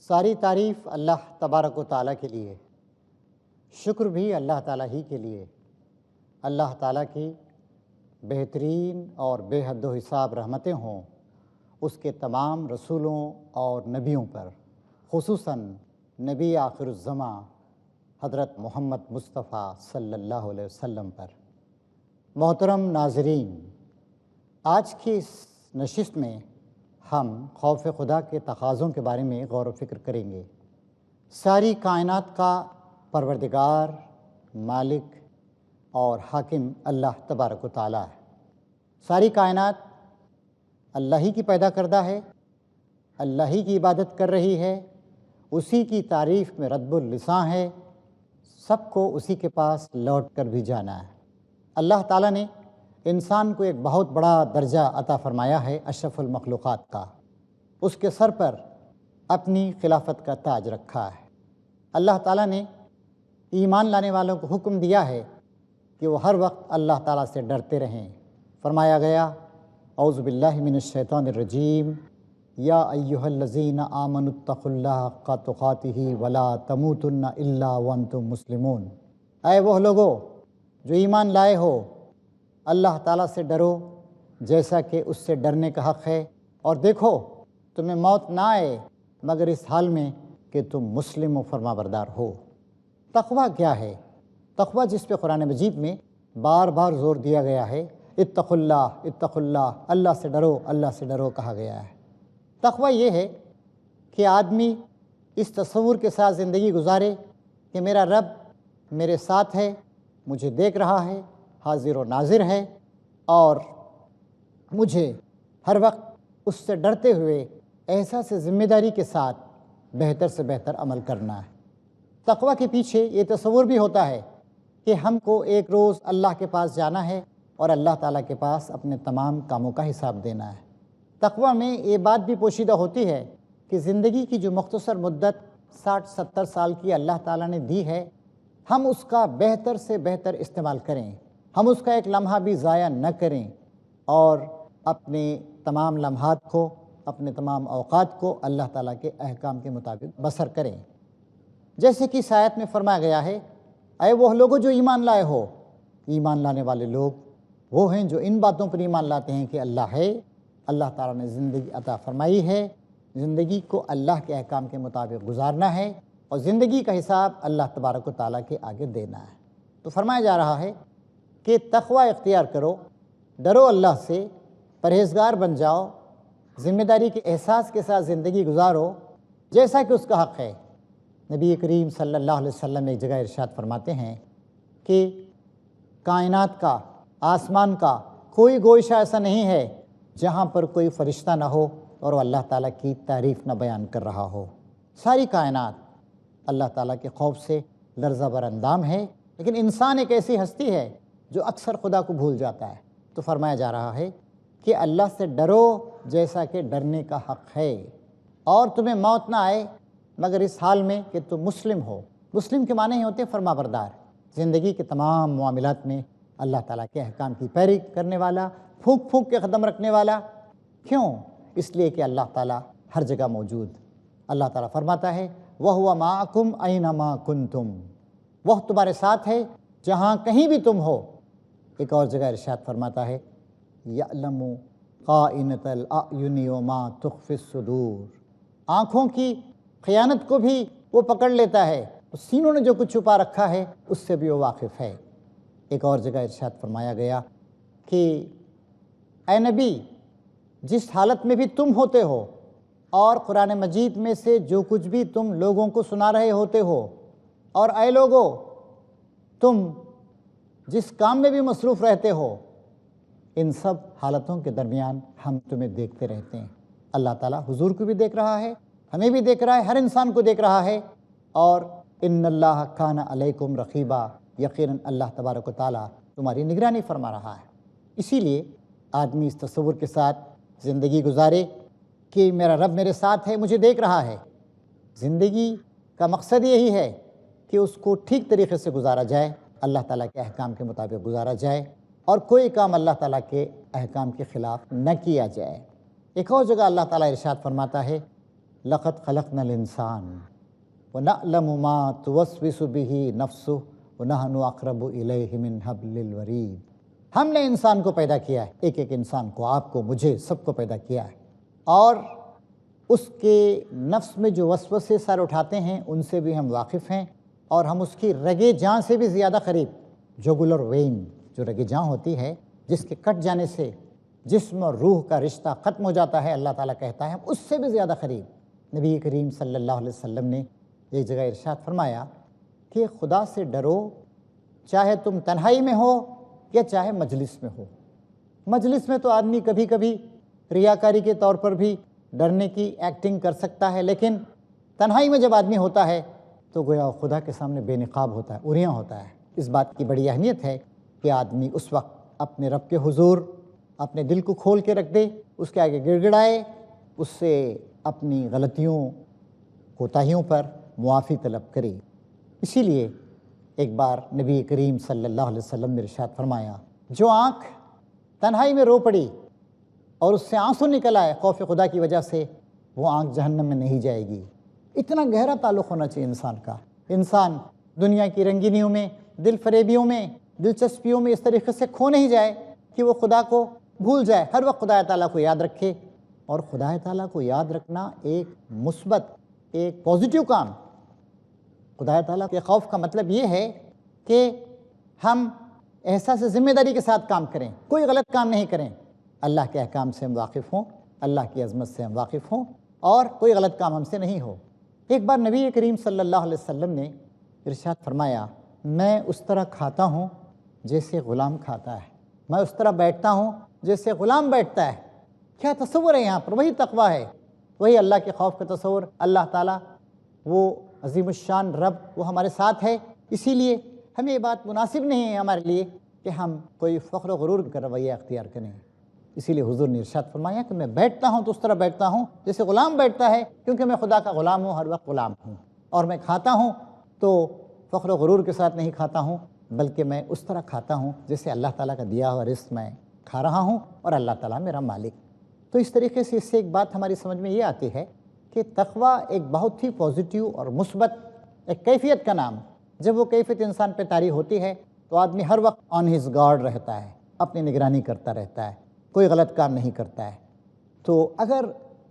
ساری تعریف اللہ تبارک و تعالیٰ کے لیے، شکر بھی اللہ تعالیٰ ہی کے لیے۔ اللہ تعالیٰ کی بہترین اور بے حد و حساب رحمتیں ہوں اس کے تمام رسولوں اور نبیوں پر، خصوصاً نبی آخر الزماں حضرت محمد مصطفیٰ صلی اللہ علیہ وسلم پر۔ محترم ناظرین، آج کی اس نشست میں ہم خوف خدا کے تقاضوں کے بارے میں غور و فکر کریں گے۔ ساری کائنات کا پروردگار، مالک اور حاکم اللہ تبارک و تعالیٰ ہے۔ ساری کائنات اللہ ہی کی پیدا کردہ ہے، اللہ ہی کی عبادت کر رہی ہے، اسی کی تعریف میں رطب اللساں ہے، سب کو اسی کے پاس لوٹ کر بھی جانا ہے۔ اللہ تعالیٰ نے انسان کو ایک بہت بڑا درجہ عطا فرمایا ہے اشرف المخلوقات کا، اس کے سر پر اپنی خلافت کا تاج رکھا ہے۔ اللہ تعالیٰ نے ایمان لانے والوں کو حکم دیا ہے کہ وہ ہر وقت اللہ تعالیٰ سے ڈرتے رہیں۔ فرمایا گیا اعوذ باللہ من الشیطان الرجیم یا ایہا الذین آمنوا اتقوا اللہ حق تقاتہ ولا تموتن الا وانتم مسلمون۔ اے وہ لوگو جو ایمان لائے ہو، اللہ تعالیٰ سے ڈرو جیسا کہ اس سے ڈرنے کا حق ہے، اور دیکھو تمہیں موت نہ آئے مگر اس حال میں کہ تم مسلم و فرما بردار ہو۔ تقویٰ کیا ہے؟ تقویٰ جس پہ قرآن مجید میں بار بار زور دیا گیا ہے، اتقوا اللہ، اللہ سے ڈرو، اللہ سے ڈرو کہا گیا ہے۔ تقویٰ یہ ہے کہ آدمی اس تصور کے ساتھ زندگی گزارے کہ میرا رب میرے ساتھ ہے، مجھے دیکھ رہا ہے، حاضر و ناظر ہے، اور مجھے ہر وقت اس سے ڈرتے ہوئے احساس ذمہ داری کے ساتھ بہتر سے بہتر عمل کرنا ہے۔ تقویٰ کے پیچھے یہ تصور بھی ہوتا ہے کہ ہم کو ایک روز اللہ کے پاس جانا ہے اور اللہ تعالیٰ کے پاس اپنے تمام کاموں کا حساب دینا ہے۔ تقویٰ میں یہ بات بھی پوشیدہ ہوتی ہے کہ زندگی کی جو مختصر مدت 60-70 سال کی اللہ تعالیٰ نے دی ہے، ہم اس کا بہتر سے بہتر استعمال کریں، ہم اس کا ایک لمحہ بھی ضائع نہ کریں، اور اپنے تمام لمحات کو، اپنے تمام اوقات کو اللہ تعالیٰ کے احکام کے مطابق بسر کریں۔ جیسے کہ اس آیت میں فرمایا گیا ہے، اے وہ لوگوں جو ایمان لائے ہو۔ ایمان لانے والے لوگ وہ ہیں جو ان باتوں پر ایمان لاتے ہیں کہ اللہ ہے، اللہ تعالیٰ نے زندگی عطا فرمائی ہے، زندگی کو اللہ کے احکام کے مطابق گزارنا ہے، اور زندگی کا حساب اللہ تبارک و تعالیٰ کے آگے دینا ہے۔ تو فرمایا جا رہا ہے کہ تقویٰ اختیار کرو، ڈرو اللہ سے، پرہیزگار بن جاؤ، ذمہ داری کے احساس کے ساتھ زندگی گزارو جیسا کہ اس کا حق ہے۔ نبی کریم صلی اللہ علیہ وسلم ایک جگہ ارشاد فرماتے ہیں کہ کائنات کا، آسمان کا کوئی گوشہ ایسا نہیں ہے جہاں پر کوئی فرشتہ نہ ہو اور وہ اللہ تعالیٰ کی تعریف نہ بیان کر رہا ہو۔ ساری کائنات اللہ تعالیٰ کے خوف سے لرزہ بر اندام ہے، لیکن انسان ایک ایسی ہستی ہے جو اکثر خدا کو بھول جاتا ہے۔ تو فرمایا جا رہا ہے کہ اللہ سے ڈرو جیسا کہ ڈرنے کا حق ہے، اور تمہیں موت نہ آئے مگر اس حال میں کہ تم مسلم ہو۔ مسلم کے معنی ہی ہوتے ہیں فرما بردار، زندگی کے تمام معاملات میں اللہ تعالیٰ کے احکام کی پیروی کرنے والا، پھونک پھونک کے قدم رکھنے والا۔ کیوں؟ اس لیے کہ اللہ تعالیٰ ہر جگہ موجود۔ اللہ تعالیٰ فرماتا ہے وَهُوَ مَعَكُمْ أَيْنَمَا كُنْتُمْ، وہ تمہارے ساتھ ہے جہاں کہیں بھی تم ہو۔ ایک اور جگہ ارشاد فرماتا ہے يَعْلَمُ خَائِنَةَ الْأَعْيُنِ وَمَا تُخْفِي الصُّدُورُ، آنکھوں کی خیانت کو بھی وہ پکڑ لیتا ہے، سینوں نے جو کچھ چھپا رکھا ہے اس سے بھی وہ واقف ہے۔ ایک اور جگہ ارشاد فرمایا گیا کہ اے نبی، جس حالت میں بھی تم ہوتے ہو اور قرآن مجید میں سے جو کچھ بھی تم لوگوں کو سنا رہے ہوتے ہو، اور اے لوگو تم جس کام میں بھی مصروف رہتے ہو، ان سب حالتوں کے درمیان ہم تمہیں دیکھتے رہتے ہیں۔ اللہ تعالیٰ حضور کو بھی دیکھ رہا ہے، ہمیں بھی دیکھ رہا ہے، ہر انسان کو دیکھ رہا ہے، اور ان اللہ کان علیکم رقیبا، یقیناً اللہ تبارک و تعالیٰ تمہاری نگرانی فرما رہا ہے۔ اسی لیے آدمی اس تصور کے ساتھ زندگی گزارے کہ میرا رب میرے ساتھ ہے، مجھے دیکھ رہا ہے۔ زندگی کا مقصد یہی ہے کہ اس کو ٹھیک طریقے سے گزارا جائے، اللہ تعالیٰ کے احکام کے مطابق گزارا جائے، اور کوئی کام اللہ تعالیٰ کے احکام کے خلاف نہ کیا جائے۔ ایک اور جگہ اللہ تعالیٰ ارشاد فرماتا ہے لقد خلقنا الانسان ونعلم ما توسوس به نفسه ونحن اقرب الیہ من حبل الورید۔ ہم نے انسان کو پیدا کیا ہے، ایک ایک انسان کو، آپ کو، مجھے، سب کو پیدا کیا ہے، اور اس کے نفس میں جو وسوسے سر اٹھاتے ہیں ان سے بھی ہم واقف ہیں، اور ہم اس کی رگے جاں سے بھی زیادہ قریب، جوگولر وین جو رگے جاں ہوتی ہے جس کے کٹ جانے سے جسم اور روح کا رشتہ ختم ہو جاتا ہے، اللہ تعالیٰ کہتا ہے ہم اس سے بھی زیادہ قریب۔ نبی کریم صلی اللہ علیہ وسلم نے ایک جگہ ارشاد فرمایا کہ خدا سے ڈرو، چاہے تم تنہائی میں ہو یا چاہے مجلس میں ہو۔ مجلس میں تو آدمی کبھی کبھی ریاکاری کے طور پر بھی ڈرنے کی ایکٹنگ کر سکتا ہے، لیکن تنہائی میں جب آدمی ہوتا ہے تو گویا خدا کے سامنے بے نقاب ہوتا ہے، عریاں ہوتا ہے۔ اس بات کی بڑی اہمیت ہے کہ آدمی اس وقت اپنے رب کے حضور اپنے دل کو کھول کے رکھ دے، اس کے آگے گڑ گڑائے، اس سے اپنی غلطیوں کوتاہیوں پر معافی طلب کرے۔ اسی لیے ایک بار نبی کریم صلی اللہ علیہ وسلم نے ارشاد فرمایا، جو آنکھ تنہائی میں رو پڑی اور اس سے آنسو نکل آئے خوف خدا کی وجہ سے، وہ آنکھ جہنم میں نہیں جائے گی۔ اتنا گہرا تعلق ہونا چاہیے انسان کا۔ انسان دنیا کی رنگینیوں میں، دل فریبیوں میں، دلچسپیوں میں اس طریقے سے کھو نہیں جائے کہ وہ خدا کو بھول جائے، ہر وقت خدا تعالیٰ کو یاد رکھے۔ اور خدا تعالیٰ کو یاد رکھنا ایک مثبت، ایک پازیٹیو کام۔ خدا تعالیٰ کے خوف کا مطلب یہ ہے کہ ہم احساس ذمہ داری کے ساتھ کام کریں، کوئی غلط کام نہیں کریں، اللہ کے احکام سے ہم واقف ہوں، اللہ کی عظمت سے ہم واقف ہوں، اور کوئی غلط کام ہم سے نہیں ہو۔ ایک بار نبی کریم صلی اللہ علیہ وسلم نے ارشاد فرمایا، میں اس طرح کھاتا ہوں جیسے غلام کھاتا ہے، میں اس طرح بیٹھتا ہوں جیسے غلام بیٹھتا ہے۔ کیا تصور ہے یہاں پر؟ وہی تقویٰ ہے، وہی اللہ کے خوف کا تصور۔ اللہ تعالیٰ وہ عظیم الشان رب، وہ ہمارے ساتھ ہے، اسی لیے ہمیں یہ بات مناسب نہیں ہے ہمارے لیے کہ ہم کوئی فخر و غرور کا رویہ اختیار کریں۔ اسی لیے حضور نے ارشاد فرمایا کہ میں بیٹھتا ہوں تو اس طرح بیٹھتا ہوں جیسے غلام بیٹھتا ہے، کیونکہ میں خدا کا غلام ہوں، ہر وقت غلام ہوں۔ اور میں کھاتا ہوں تو فخر و غرور کے ساتھ نہیں کھاتا ہوں، بلکہ میں اس طرح کھاتا ہوں جیسے اللہ تعالیٰ کا دیا ہوا رزق میں کھا رہا ہوں، اور اللہ تعالیٰ میرا مالک۔ تو اس طریقے سے اس سے ایک بات ہماری سمجھ میں یہ آتی ہے کہ تقویٰ ایک بہت ہی پازیٹیو اور مثبت ایک کیفیت کا نام۔ جب وہ کیفیت انسان پہ طاری ہوتی ہے تو آدمی ہر وقت آن ہز گارڈ رہتا ہے، اپنی نگرانی کرتا رہتا ہے، کوئی غلط کام نہیں کرتا ہے۔ تو اگر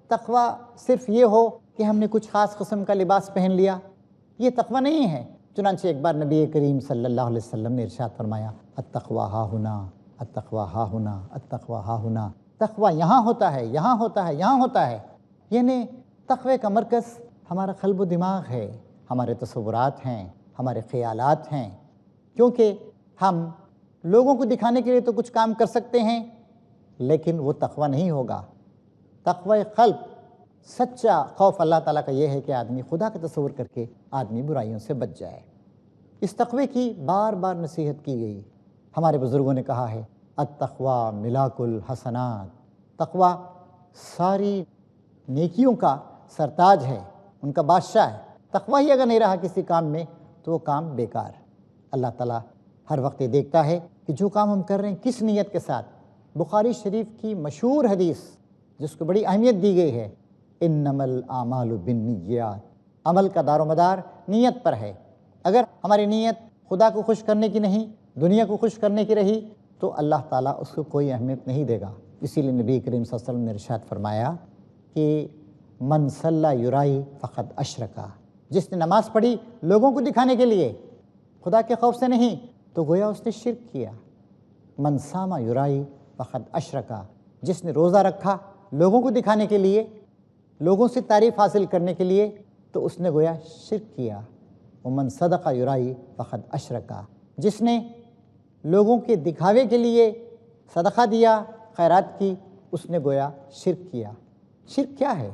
تقویٰ صرف یہ ہو کہ ہم نے کچھ خاص قسم کا لباس پہن لیا، یہ تقویٰ نہیں ہے۔ چنانچہ ایک بار نبی کریم صلی اللہ علیہ وسلم نے ارشاد فرمایا، التقویٰ ہا ہنا، التقویٰ ہا ہنا، التقویٰ ہا ہنا۔ تقویٰ یہاں ہوتا ہے، یہاں ہوتا ہے، یہاں ہوتا ہے۔ یعنی تقوی کا مرکز ہمارا قلب و دماغ ہے، ہمارے تصورات ہیں، ہمارے خیالات ہیں۔ کیونکہ ہم لوگوں کو دکھانے کے لیے تو کچھ کام کر سکتے ہیں، لیکن وہ تقویٰ نہیں ہوگا۔ تقوی قلب، سچا خوف اللہ تعالیٰ کا یہ ہے کہ آدمی خدا کا تصور کر کے آدمی برائیوں سے بچ جائے۔ اس تقوی کی بار بار نصیحت کی گئی۔ ہمارے بزرگوں نے کہا ہے، التقویٰ ملاک الحسنات، تقویٰ ساری نیکیوں کا سرتاج ہے، ان کا بادشاہ ہے۔ تقویٰ ہی اگر نہیں رہا کسی کام میں تو وہ کام بیکار۔ اللہ تعالیٰ ہر وقت یہ دیکھتا ہے کہ جو کام ہم کر رہے ہیں کس نیت کے ساتھ۔ بخاری شریف کی مشہور حدیث جس کو بڑی اہمیت دی گئی ہے، انما الاعمال بالنیات، عمل کا دار و مدار نیت پر ہے۔ اگر ہماری نیت خدا کو خوش کرنے کی نہیں، دنیا کو خوش کرنے کی رہی تو اللہ تعالیٰ اس کو کوئی اہمیت نہیں دے گا۔ اسی لیے نبی کریم صلی اللہ علیہ وسلم نے ارشاد فرمایا کہ من صلی یرائی فقد اشرکا، جس نے نماز پڑھی لوگوں کو دکھانے کے لیے، خدا کے خوف سے نہیں، تو گویا اس نے شرک کیا۔ من صام یرائی فقد اشرکا، جس نے روزہ رکھا لوگوں کو دکھانے کے لیے، لوگوں سے تعریف حاصل کرنے کے لیے، تو اس نے گویا شرک کیا۔ ومن صدق یرائی فقد اشرکا، جس نے لوگوں کے دکھاوے کے لیے صدقہ دیا، خیرات کی، اس نے گویا شرک کیا۔ شرک کیا ہے؟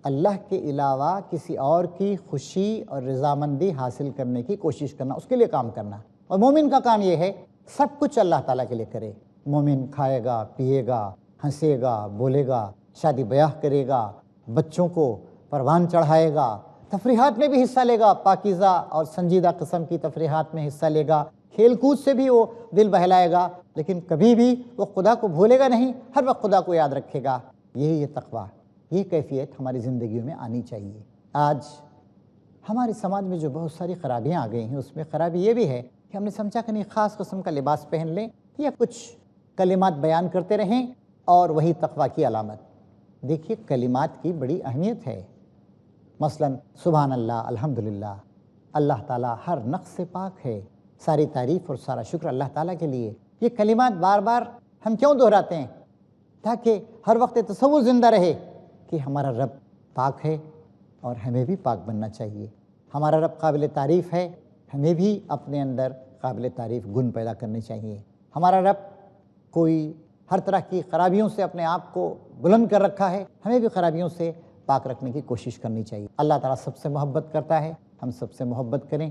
اللہ کے علاوہ کسی اور کی خوشی اور رضامندی حاصل کرنے کی کوشش کرنا، اس کے لیے کام کرنا۔ اور مومن کا کام یہ ہے سب کچھ اللہ تعالیٰ کے لیے کرے۔ مومن کھائے گا، پیے گا، ہنسے گا، بولے گا، شادی بیاہ کرے گا، بچوں کو پروان چڑھائے گا، تفریحات میں بھی حصہ لے گا، پاکیزہ اور سنجیدہ قسم کی تفریحات میں حصہ لے گا، کھیل کود سے بھی وہ دل بہلائے گا، لیکن کبھی بھی وہ خدا کو بھولے گا نہیں، ہر وقت خدا کو یاد رکھے گا۔ یہی یہ تقویٰ۔ یہ کیفیت ہماری زندگیوں میں آنی چاہیے۔ آج ہمارے سماج میں جو بہت ساری خرابیاں آ گئی ہیں، اس میں خرابی یہ بھی ہے کہ ہم نے سمجھا کہ نہیں خاص قسم کا لباس پہن لیں یا کچھ کلمات بیان کرتے رہیں اور وہی تقویٰ کی علامت۔ دیکھیے کلمات کی بڑی اہمیت ہے، مثلا سبحان اللہ، الحمدللہ، اللہ تعالیٰ ہر نقص سے پاک ہے، ساری تعریف اور سارا شکر اللہ تعالیٰ کے لیے۔ یہ کلمات بار بار ہم کیوں دہراتے ہیں؟ تاکہ ہر وقت تصور زندہ رہے کہ ہمارا رب پاک ہے اور ہمیں بھی پاک بننا چاہیے۔ ہمارا رب قابل تعریف ہے، ہمیں بھی اپنے اندر قابل تعریف گن پیدا کرنے چاہیے۔ ہمارا رب کوئی ہر طرح کی خرابیوں سے اپنے آپ کو بلند کر رکھا ہے، ہمیں بھی خرابیوں سے پاک رکھنے کی کوشش کرنی چاہیے۔ اللہ تعالیٰ سب سے محبت کرتا ہے، ہم سب سے محبت کریں۔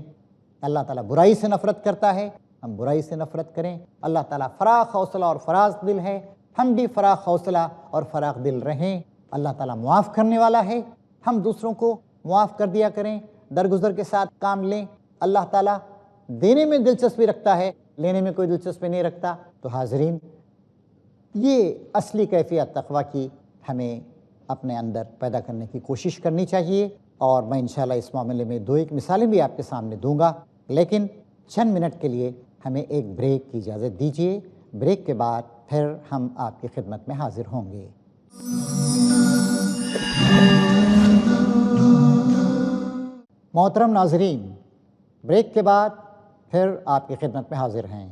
اللہ تعالیٰ برائی سے نفرت کرتا ہے، ہم برائی سے نفرت کریں۔ اللہ تعالیٰ فراخ حوصلہ اور فراز دل ہے، ہم بھی فراخ حوصلہ اور فراخ دل رہیں۔ اللہ تعالیٰ معاف کرنے والا ہے، ہم دوسروں کو معاف کر دیا کریں، درگزر کے ساتھ کام لیں۔ اللہ تعالیٰ دینے میں دلچسپی رکھتا ہے، لینے میں کوئی دلچسپی نہیں رکھتا۔ تو حاضرین، یہ اصلی کیفیت تقویٰ کی ہمیں اپنے اندر پیدا کرنے کی کوشش کرنی چاہیے، اور میں انشاءاللہ اس معاملے میں 2-1 مثالیں بھی آپ کے سامنے دوں گا، لیکن چند منٹ کے لیے ہمیں ایک بریک کی اجازت دیجیے۔ بریک کے بعد پھر ہم آپ کی خدمت میں حاضر ہوں گے۔ محترم ناظرین، بریک کے بعد پھر آپ کی خدمت میں حاضر ہیں۔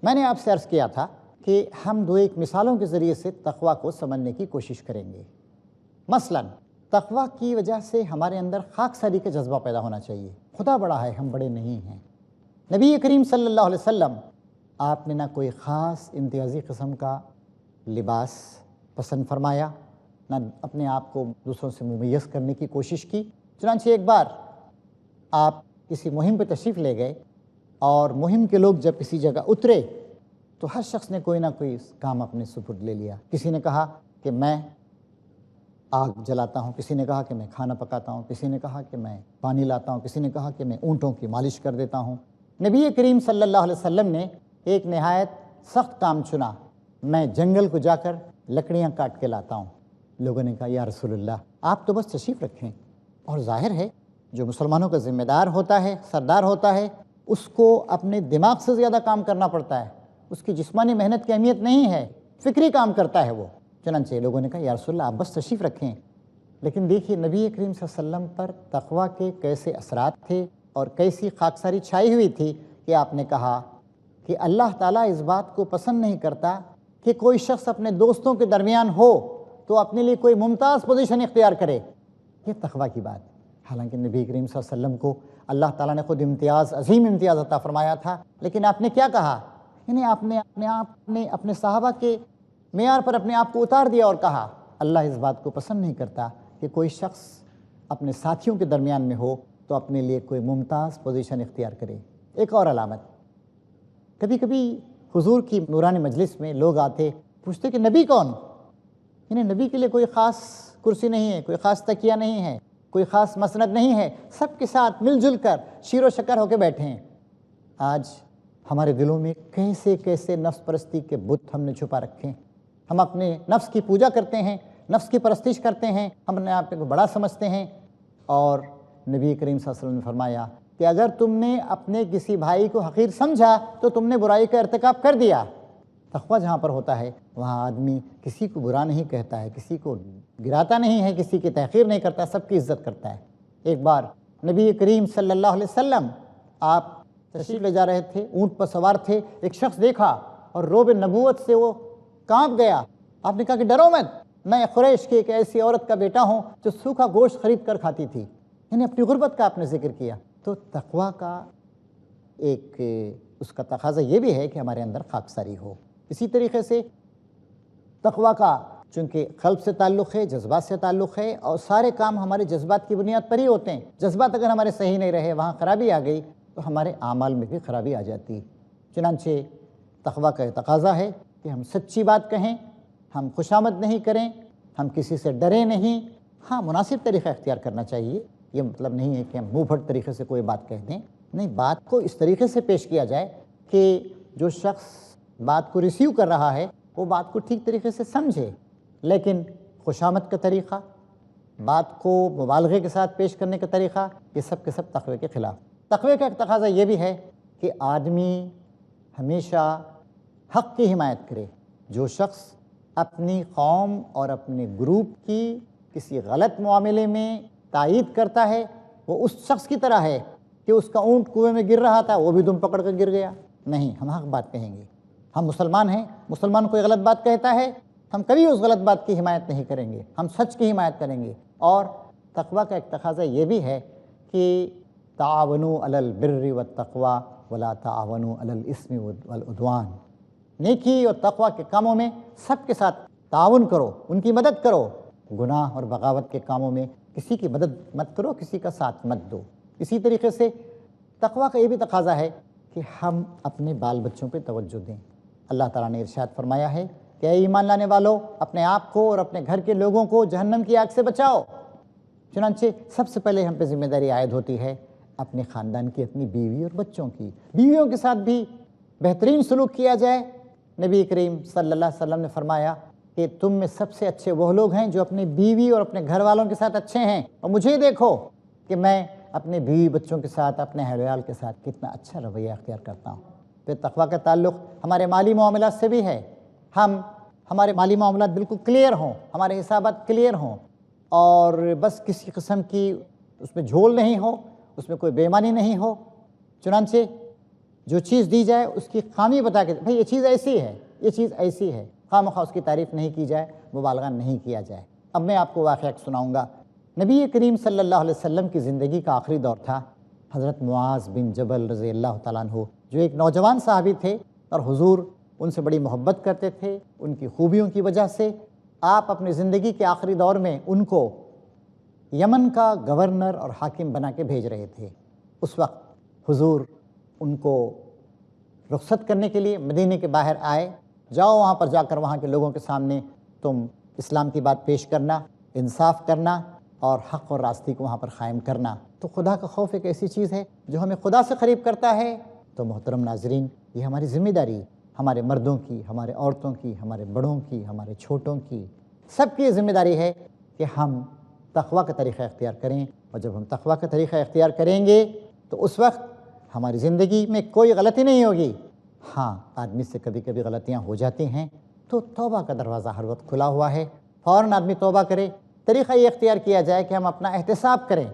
میں نے آپ سے عرض کیا تھا کہ ہم 2-1 مثالوں کے ذریعے سے تقویٰ کو سمجھنے کی کوشش کریں گے۔ مثلا تقویٰ کی وجہ سے ہمارے اندر خاکساری کا جذبہ پیدا ہونا چاہیے۔ خدا بڑا ہے، ہم بڑے نہیں ہیں۔ نبی کریم صلی اللہ علیہ وسلم، آپ نے نہ کوئی خاص امتیازی قسم کا لباس پسند فرمایا، نہ اپنے آپ کو دوسروں سے ممیز کرنے کی کوشش کی۔ چنانچہ ایک بار آپ کسی مہم پہ تشریف لے گئے، اور مہم کے لوگ جب کسی جگہ اترے تو ہر شخص نے کوئی نہ کوئی کام اپنے سپرد لے لیا۔ کسی نے کہا کہ میں آگ جلاتا ہوں، کسی نے کہا کہ میں کھانا پکاتا ہوں، کسی نے کہا کہ میں پانی لاتا ہوں، کسی نے کہا کہ میں اونٹوں کی مالش کر دیتا ہوں۔ نبی کریم صلی اللہ علیہ وسلم نے ایک نہایت سخت کام چنا، میں جنگل کو جا کر لکڑیاں کاٹ کے لاتا ہوں۔ لوگوں نے کہا یا رسول اللہ، آپ تو بس تشریف رکھیں۔ اور ظاہر ہے جو مسلمانوں کا ذمہ دار ہوتا ہے، سردار ہوتا ہے، اس کو اپنے دماغ سے زیادہ کام کرنا پڑتا ہے، اس کی جسمانی محنت کی اہمیت نہیں ہے، فکری کام کرتا ہے وہ۔ چنانچہ لوگوں نے کہا یا رسول اللہ، آپ بس تشریف رکھیں۔ لیکن دیکھیے نبی کریم صلی اللہ علیہ وسلم پر تقویٰ کے کیسے اثرات تھے اور کیسی خاکساری چھائی ہوئی تھی کہ آپ نے کہا کہ اللہ تعالیٰ اس بات کو پسند نہیں کرتا کہ کوئی شخص اپنے دوستوں کے درمیان ہو تو اپنے لیے کوئی ممتاز پوزیشن اختیار کرے۔ یہ تقویٰ کی بات۔ حالانکہ نبی کریم صلی اللہ علیہ وسلم کو اللہ تعالیٰ نے خود امتیاز، عظیم امتیاز عطا فرمایا تھا، لیکن آپ نے کیا کہا؟ یعنی آپ نے اپنے صحابہ کے معیار پر اپنے آپ کو اتار دیا اور کہا اللہ اس بات کو پسند نہیں کرتا کہ کوئی شخص اپنے ساتھیوں کے درمیان میں ہو تو اپنے لیے کوئی ممتاز پوزیشن اختیار کرے۔ ایک اور علامت، کبھی کبھی حضور کی نورانی مجلس میں لوگ آتے، پوچھتے کہ نبی کون؟ یعنی نبی کے لیے کوئی خاص کرسی نہیں ہے، کوئی خاص تکیہ نہیں ہے، کوئی خاص مسند نہیں ہے، سب کے ساتھ مل جل کر شیر و شکر ہو کے بیٹھے ہیں۔ آج ہمارے دلوں میں کیسے کیسے نفس پرستی کے بت ہم نے چھپا رکھے ہیں۔ ہم اپنے نفس کی پوجا کرتے ہیں، نفس کی پرستش کرتے ہیں، ہم اپنے آپ کو بڑا سمجھتے ہیں۔ اور نبی کریم صلی اللہ علیہ وسلم نے فرمایا کہ اگر تم نے اپنے کسی بھائی کو حقیر سمجھا تو تم نے برائی کا ارتکاب کر دیا۔ تقویٰ جہاں پر ہوتا ہے وہاں آدمی کسی کو برا نہیں کہتا ہے، کسی کو گراتا نہیں ہے، کسی کی تحقیر نہیں کرتا، سب کی عزت کرتا ہے۔ ایک بار نبی کریم صلی اللہ علیہ وسلم آپ تشریف لے جا رہے تھے، اونٹ پر سوار تھے، ایک شخص دیکھا اور روب نبوت سے وہ کانپ گیا۔ آپ نے کہا کہ ڈرو مت، میں قریش کی ایک ایسی عورت کا بیٹا ہوں جو سوکھا گوشت خرید کر کھاتی تھی۔ یعنی اپنی غربت کا آپ نے ذکر کیا۔ تو تقویٰ کا ایک اس کا تقاضا یہ بھی ہے کہ ہمارے اندر خاکساری ہو۔ اسی طریقے سے تقویٰ کا چونکہ قلب سے تعلق ہے، جذبات سے تعلق ہے، اور سارے کام ہمارے جذبات کی بنیاد پر ہی ہوتے ہیں۔ جذبات اگر ہمارے صحیح نہیں رہے، وہاں خرابی آ گئی تو ہمارے اعمال میں بھی خرابی آ جاتی۔ چنانچہ تقویٰ کا تقاضا ہے کہ ہم سچی بات کہیں، ہم خوشامد نہیں کریں، ہم کسی سے ڈریں نہیں۔ ہاں، مناسب طریقہ اختیار کرنا چاہیے، یہ مطلب نہیں ہے کہ ہم منہ پھٹ طریقے سے کوئی بات کہہ دیں، نہیں، بات کو اس طریقے سے پیش کیا جائے کہ جو شخص بات کو ریسیو کر رہا ہے وہ بات کو ٹھیک طریقے سے سمجھے، لیکن خوشامد کا طریقہ، بات کو مبالغے کے ساتھ پیش کرنے کا طریقہ، یہ سب کے سب تقوی کے خلاف۔ تقوی کا ایک تقاضا یہ بھی ہے کہ آدمی ہمیشہ حق کی حمایت کرے۔ جو شخص اپنی قوم اور اپنے گروپ کی کسی غلط معاملے میں تائید کرتا ہے، وہ اس شخص کی طرح ہے کہ اس کا اونٹ کنویں میں گر رہا تھا، وہ بھی دم پکڑ کر گر گیا۔ نہیں، ہم حق بات کہیں گے، ہم مسلمان ہیں، مسلمان کوئی غلط بات کہتا ہے ہم کبھی اس غلط بات کی حمایت نہیں کریں گے، ہم سچ کی حمایت کریں گے۔ اور تقوی کا ایک تقاضا یہ بھی ہے کہ تعاونوا علی البر والتقوی ولا تعاونوا علی الاثم والعدوان، نیکی اور تقوی کے کاموں میں سب کے ساتھ تعاون کرو، ان کی مدد کرو، گناہ اور بغاوت کے کاموں میں کسی کی مدد مت کرو، کسی کا ساتھ مت دو۔ اسی طریقے سے تقوی کا یہ بھی تقاضا ہے کہ ہم اپنے بال بچوں پہ توجہ دیں۔ اللہ تعالیٰ نے ارشاد فرمایا ہے کہ اے ایمان لانے والو، اپنے آپ کو اور اپنے گھر کے لوگوں کو جہنم کی آگ سے بچاؤ۔ چنانچہ سب سے پہلے ہم پہ ذمہ داری عائد ہوتی ہے اپنے خاندان کی، اپنی بیوی اور بچوں کی۔ بیویوں کے ساتھ بھی بہترین سلوک کیا جائے۔ نبی کریم صلی اللہ علیہ وسلم نے فرمایا کہ تم میں سب سے اچھے وہ لوگ ہیں جو اپنی بیوی اور اپنے گھر والوں کے ساتھ اچھے ہیں، اور مجھے دیکھو کہ میں اپنے بیوی بچوں کے ساتھ، اپنے اہل ویال کے ساتھ کتنا اچھا رویہ اختیار کرتا ہوں۔ پھر تقویٰ کا تعلق ہمارے مالی معاملات سے بھی ہے۔ ہمارے مالی معاملات بالکل کلیئر ہوں، ہمارے حسابات کلیئر ہوں، اور بس کسی قسم کی اس میں جھول نہیں ہو، اس میں کوئی بے ایمانی نہیں ہو۔ چنانچہ جو چیز دی جائے اس کی خامی بتا کے، بھئی یہ چیز ایسی ہے، یہ چیز ایسی ہے، خواہ مخواہ اس کی تعریف نہیں کی جائے، مبالغہ نہیں کیا جائے۔ اب میں آپ کو واقعہ سناؤں گا۔ نبی کریم صلی اللہ علیہ وسلم کی زندگی کا آخری دور تھا۔ حضرت معاذ بن جبل رضی اللہ تعالیٰ عنہ جو ایک نوجوان صحابی تھے، اور حضور ان سے بڑی محبت کرتے تھے، ان کی خوبیوں کی وجہ سے آپ اپنی زندگی کے آخری دور میں ان کو یمن کا گورنر اور حاکم بنا کے بھیج رہے تھے۔ اس وقت حضور ان کو رخصت کرنے کے لیے مدینے کے باہر آئے، جاؤ وہاں پر جا کر وہاں کے لوگوں کے سامنے تم اسلام کی بات پیش کرنا، انصاف کرنا اور حق اور راستی کو وہاں پر قائم کرنا۔ تو خدا کا خوف ایک ایسی چیز ہے جو ہمیں خدا سے قریب کرتا ہے۔ تو محترم ناظرین، یہ ہماری ذمہ داری، ہمارے مردوں کی، ہمارے عورتوں کی، ہمارے بڑوں کی، ہمارے چھوٹوں کی، سب کی یہ ذمہ داری ہے کہ ہم تقویٰ کا طریقہ اختیار کریں۔ اور جب ہم تقویٰ کا طریقہ اختیار کریں گے تو اس وقت ہماری زندگی میں کوئی غلطی نہیں ہوگی۔ ہاں، آدمی سے کبھی کبھی غلطیاں ہو جاتی ہیں، تو توبہ کا دروازہ ہر وقت کھلا ہوا ہے، فوراً آدمی توبہ کرے۔ طریقہ یہ اختیار کیا جائے کہ ہم اپنا احتساب کریں،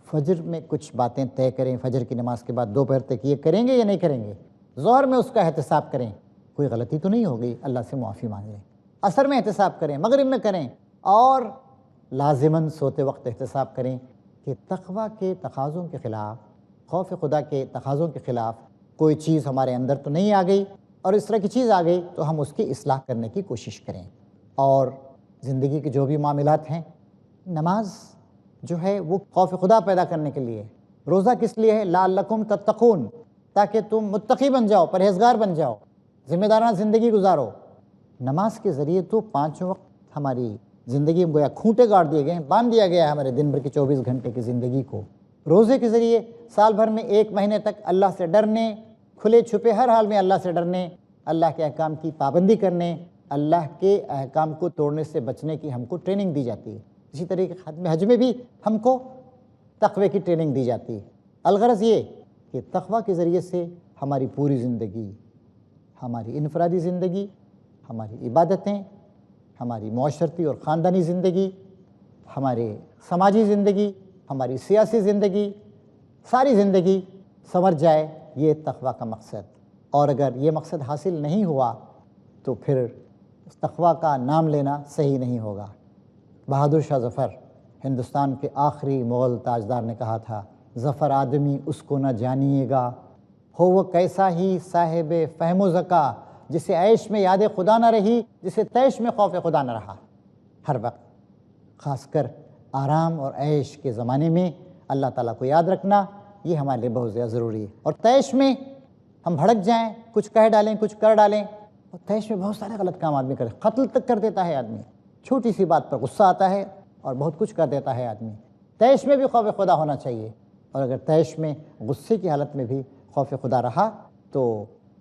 فجر میں کچھ باتیں طے کریں، فجر کی نماز کے بعد دوپہر تک یہ کریں گے یا نہیں کریں گے، ظہر میں اس کا احتساب کریں، کوئی غلطی تو نہیں ہوگی، اللہ سے معافی مانگیں، عصر میں احتساب کریں، مغرب میں کریں، اور لازماً سوتے وقت احتساب کریں کہ تقویٰ کے تقاضوں کے خلاف، خوف خدا کے تقاضوں کے خلاف کوئی چیز ہمارے اندر تو نہیں آ گئی، اور اس طرح کی چیز آ گئی تو ہم اس کی اصلاح کرنے کی کوشش کریں۔ اور زندگی کے جو بھی معاملات ہیں، نماز جو ہے وہ خوف خدا پیدا کرنے کے لیے، روزہ کس لیے ہے؟ لعلکم تتقون، تاکہ تم متقی بن جاؤ، پرہیزگار بن جاؤ، ذمہ دارانہ زندگی گزارو۔ نماز کے ذریعے تو 5 وقت ہماری زندگی میں گویا کھوٹے گاڑ دیے گئے ہیں، باندھ دیا گیا ہے ہمارے دن بھر کی 24 گھنٹے کی زندگی کو۔ روزے کے ذریعے سال بھر میں 1 مہینے تک اللہ سے ڈرنے، کھلے چھپے ہر حال میں اللہ سے ڈرنے، اللہ کے احکام کی پابندی کرنے، اللہ کے احکام کو توڑنے سے بچنے کی ہم کو ٹریننگ دی جاتی ہے۔ اسی طریقے ختم حج میں بھی ہم کو تقوی کی ٹریننگ دی جاتی ہے۔ الغرض یہ کہ تقوی کے ذریعے سے ہماری پوری زندگی، ہماری انفرادی زندگی، ہماری عبادتیں، ہماری معاشرتی اور خاندانی زندگی، ہمارے سماجی زندگی، ہماری سیاسی زندگی، ساری زندگی سنور جائے، یہ تقوی کا مقصد۔ اور اگر یہ مقصد حاصل نہیں ہوا تو پھر اس تقوی کا نام لینا صحیح نہیں ہوگا۔ بہادر شاہ ظفر، ہندوستان کے آخری مغل تاجدار، نے کہا تھا، ظفر آدمی اس کو نہ جانیے گا، ہو وہ کیسا ہی صاحب فہم و ذکا، جسے عیش میں یاد خدا نہ رہی، جسے تیش میں خوف خدا نہ رہا۔ ہر وقت، خاص کر آرام اور عیش کے زمانے میں، اللہ تعالیٰ کو یاد رکھنا یہ ہمارے لیے بہت زیادہ ضروری ہے۔ اور تیش میں ہم بھڑک جائیں، کچھ کہہ ڈالیں، کچھ کر ڈالیں، اور تیش میں بہت سارے غلط کام آدمی کرے، قتل تک کر دیتا ہے آدمی، چھوٹی سی بات پر غصہ آتا ہے اور بہت کچھ کر دیتا ہے آدمی۔ تیش میں بھی خوف خدا ہونا چاہیے، اور اگر تیش میں غصے کی حالت میں بھی خوف خدا رہا تو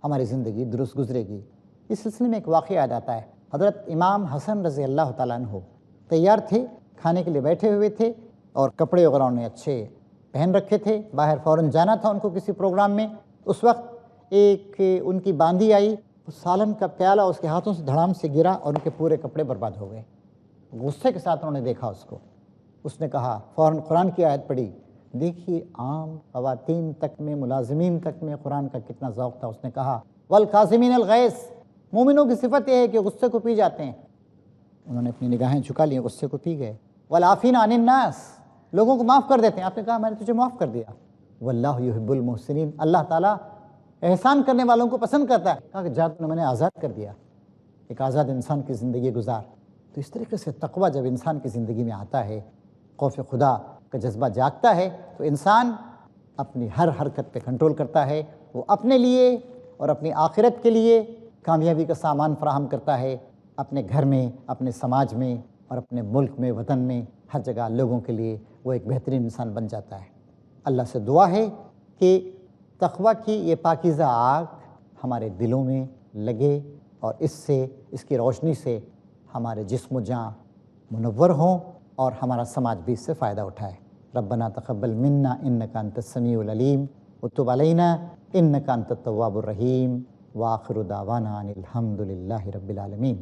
ہماری زندگی درست گزرے گی۔ اس سلسلے میں ایک واقعہ یاد آتا ہے۔ حضرت امام حسن رضی اللہ تعالیٰ عنہ تیار تھے، کھانے کے لیے بیٹھے ہوئے تھے اور کپڑے وغیرہ انہیں اچھے پہن رکھے تھے، باہر فوراً جانا تھا ان کو کسی پروگرام میں۔ اس وقت ایک ان کی باندی آئی، سالن کا پیالہ اس کے ہاتھوں سے دھڑام سے گرا اور ان کے پورے کپڑے برباد ہو گئے۔ غصے کے ساتھ انہوں نے دیکھا اس کو، اس نے کہا، فوراً قرآن کی آیت پڑھی، دیکھیے عام خواتین تک میں، ملازمین تک میں قرآن کا کتنا ذوق تھا۔ اس نے کہا والکاظمین الغیظ، مومنوں کی صفت یہ ہے کہ غصے کو پی جاتے ہیں۔ انہوں نے اپنی نگاہیں جھکا لیں، غصے کو پی گئے۔ والعافین عن الناس، لوگوں کو معاف کر دیتے ہیں۔ آپ نے کہا میں نے تجھے معاف کر دیا۔ واللہ یحب المحسنین، اللہ تعالیٰ احسان کرنے والوں کو پسند کرتا ہے۔ کہا کہ جا تو میں نے آزاد کر دیا، ایک آزاد انسان کی زندگی گزار۔ تو اس طریقے سے تقویٰ جب انسان کی زندگی میں آتا ہے، خوف خدا کا جذبہ جاگتا ہے، تو انسان اپنی ہر حرکت پہ کنٹرول کرتا ہے۔ وہ اپنے لیے اور اپنی آخرت کے لیے کامیابی کا سامان فراہم کرتا ہے، اپنے گھر میں، اپنے سماج میں اور اپنے ملک میں، وطن میں، ہر جگہ لوگوں کے لیے وہ ایک بہترین انسان بن جاتا ہے۔ اللہ سے دعا ہے کہ تقویٰ کی یہ پاکیزہ آگ ہمارے دلوں میں لگے اور اس کی روشنی سے ہمارے جسم و جاں منور ہوں اور ہمارا سماج بھی اس سے فائدہ اٹھائے۔ ربنا تقبل منا انک انت السمیع العلیم وتب علینا انک انت التواب الرحیم وآخر دعوانا ان الحمد للہ رب العالمین۔